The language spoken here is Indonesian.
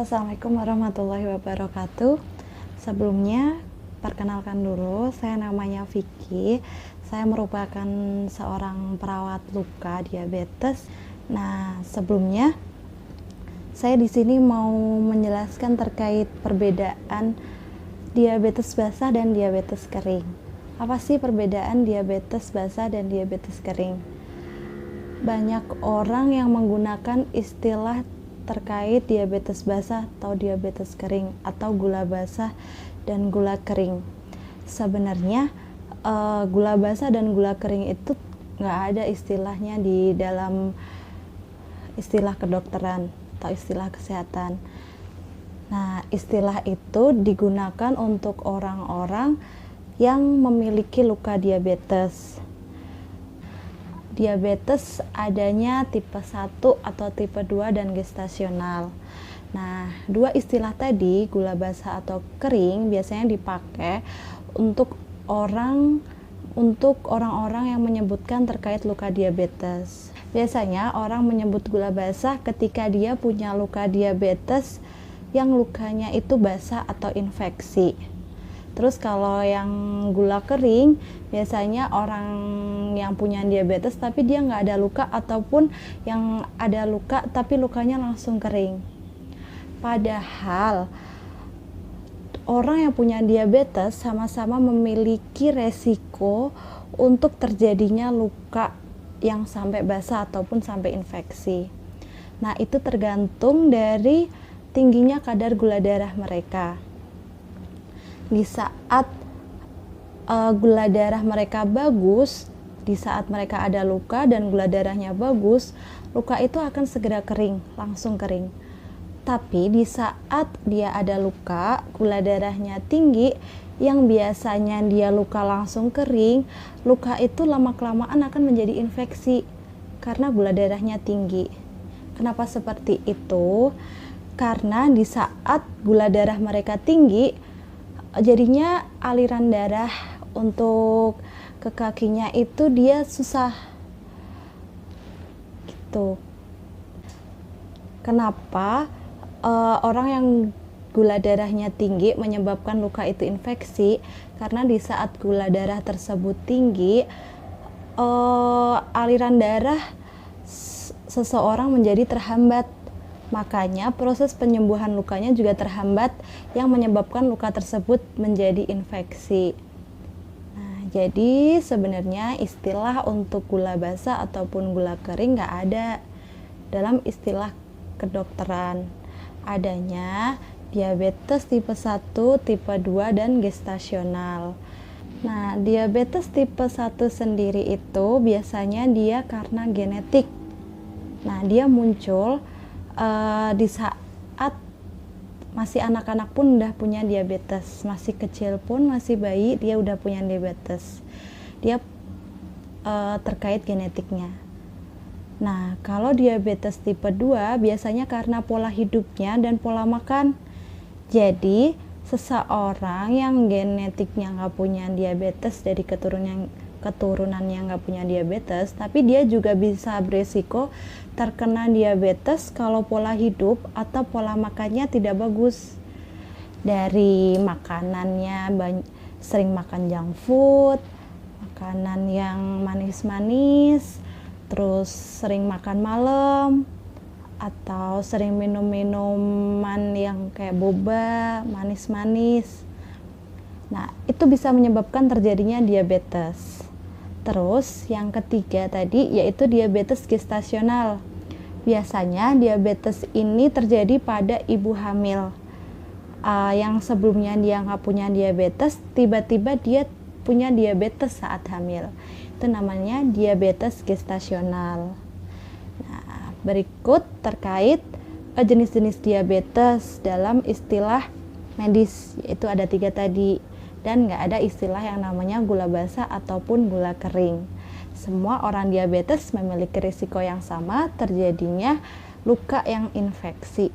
Assalamualaikum warahmatullahi wabarakatuh. Sebelumnya, perkenalkan dulu, saya namanya Vicky. Saya merupakan seorang perawat luka diabetes. Nah, sebelumnya saya di sini mau menjelaskan terkait perbedaan diabetes basah dan diabetes kering. Apa sih perbedaan diabetes basah dan diabetes kering? Banyak orang yang menggunakan istilah terkait diabetes basah atau diabetes kering atau gula basah dan gula kering. Sebenarnya gula basah dan gula kering itu nggak ada istilahnya di dalam istilah kedokteran atau istilah kesehatan. Nah, istilah itu digunakan untuk orang-orang yang memiliki luka diabetes. Diabetes adanya tipe 1 atau tipe 2 dan gestasional. Nah, dua istilah tadi, gula basah atau kering, biasanya dipakai untuk orang-orang yang menyebutkan terkait luka diabetes. Biasanya orang menyebut gula basah ketika dia punya luka diabetes yang lukanya itu basah atau infeksi. Terus kalau yang gula kering, biasanya orang yang punya diabetes tapi dia nggak ada luka, ataupun yang ada luka tapi lukanya langsung kering. Padahal orang yang punya diabetes sama-sama memiliki resiko untuk terjadinya luka yang sampai basah ataupun sampai infeksi. Nah, itu tergantung dari tingginya kadar gula darah mereka. Di saat gula darah mereka bagus, di saat mereka ada luka dan gula darahnya bagus, luka itu akan segera kering, langsung kering. Tapi di saat dia ada luka, gula darahnya tinggi, yang biasanya dia luka langsung kering, luka itu lama-kelamaan akan menjadi infeksi karena gula darahnya tinggi. Kenapa seperti itu? Karena di saat gula darah mereka tinggi, jadinya aliran darah untuk ke kakinya itu dia susah gitu. Kenapa orang yang gula darahnya tinggi menyebabkan luka itu infeksi? Karena di saat gula darah tersebut tinggi, aliran darah seseorang menjadi terhambat. Makanya proses penyembuhan lukanya juga terhambat, yang menyebabkan luka tersebut menjadi infeksi. Nah, jadi sebenarnya istilah untuk gula basah ataupun gula kering nggak ada dalam istilah kedokteran. Adanya diabetes tipe 1, tipe 2, dan gestasional. Nah, diabetes tipe 1 sendiri itu biasanya dia karena genetik. Nah, dia muncul di saat masih anak-anak pun udah punya diabetes, masih kecil pun, masih bayi dia udah punya diabetes. Dia terkait genetiknya. Nah, kalau diabetes tipe 2 biasanya karena pola hidupnya dan pola makan. Jadi seseorang yang genetiknya nggak punya diabetes dari keturunannya nggak punya diabetes, tapi dia juga bisa beresiko terkena diabetes kalau pola hidup atau pola makannya tidak bagus. Dari makanannya sering makan junk food, makanan yang manis-manis, terus sering makan malam, atau sering minum minuman yang kayak boba, manis-manis. Nah, itu bisa menyebabkan terjadinya diabetes. Terus yang ketiga tadi yaitu diabetes gestasional. Biasanya diabetes ini terjadi pada ibu hamil yang sebelumnya dia nggak punya diabetes, tiba-tiba dia punya diabetes saat hamil. Itu namanya diabetes gestasional. Nah, berikut terkait jenis-jenis diabetes dalam istilah medis, yaitu ada 3 tadi. Dan nggak ada istilah yang namanya gula basah ataupun gula kering. Semua orang diabetes memiliki risiko yang sama terjadinya luka yang infeksi.